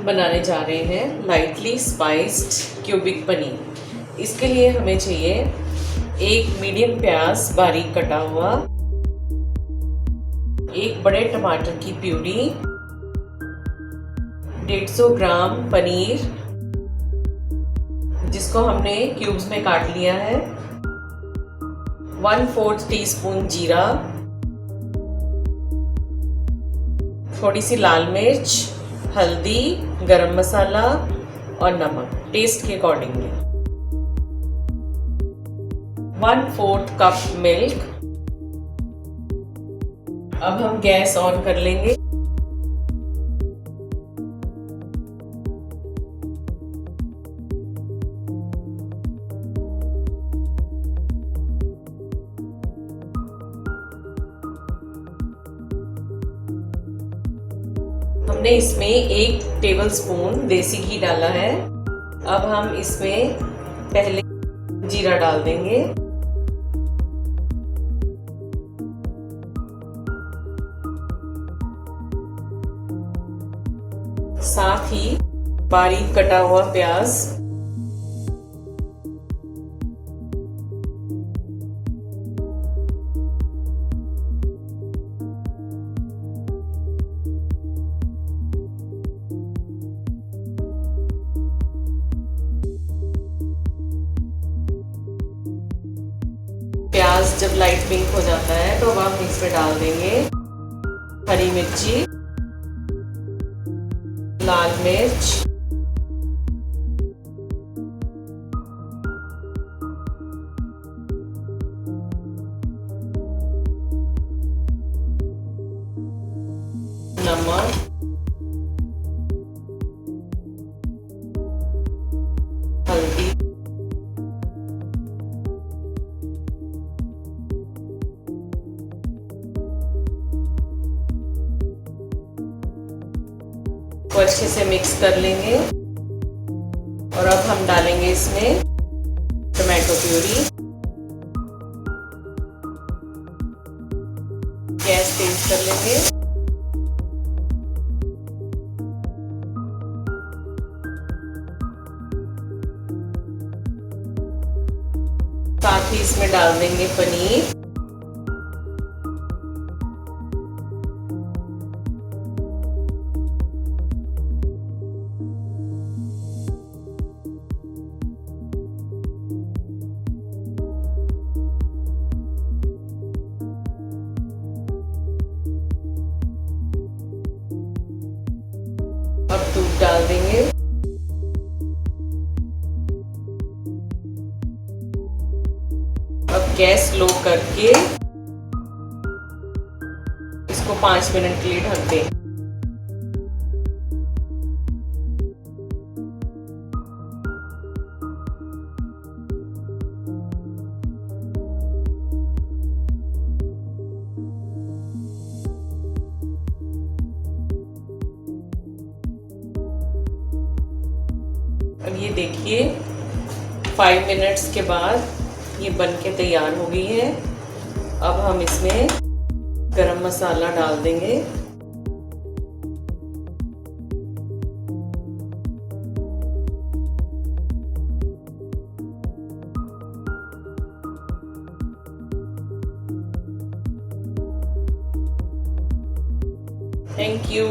बनाने जा रहे हैं लाइटली स्पाइस्ड क्यूबिक पनीर। इसके लिए हमें चाहिए एक मीडियम प्याज बारीक कटा हुआ, एक बड़े टमाटर की प्यूरी, 150 ग्राम पनीर जिसको हमने क्यूब्स में काट लिया है, 1/4 टीस्पून जीरा, थोड़ी सी लाल मिर्च, हल्दी, गरम मसाला और नमक टेस्ट के अकॉर्डिंगली, 1/4 कप मिल्क। अब हम गैस ऑन कर लेंगे। हमने इसमें 1 टेबलस्पून देसी घी डाला है। अब हम इसमें पहले जीरा डाल देंगे, साथ ही बारीक कटा हुआ प्याज, प्याज जब लाइट पिंक हो जाता है तो अब हम इसमें डाल देंगे हरी मिर्ची, लाल मिर्च, नमक, हल्दी, को अच्छे से मिक्स कर लेंगे। और अब हम डालेंगे इसमें टमाटो प्यूरी। गैस तेज कर लेंगे। साथ ही इसमें डाल देंगे पनीर, अब दूध डाल देंगे। अब गैस लो करके इसको 5 मिनट के लिए ढक दें। अब ये देखिए 5 मिनट्स के बाद ये बन के तैयार हो गई है। अब हम इसमें गरम मसाला डाल देंगे, थैंक यू।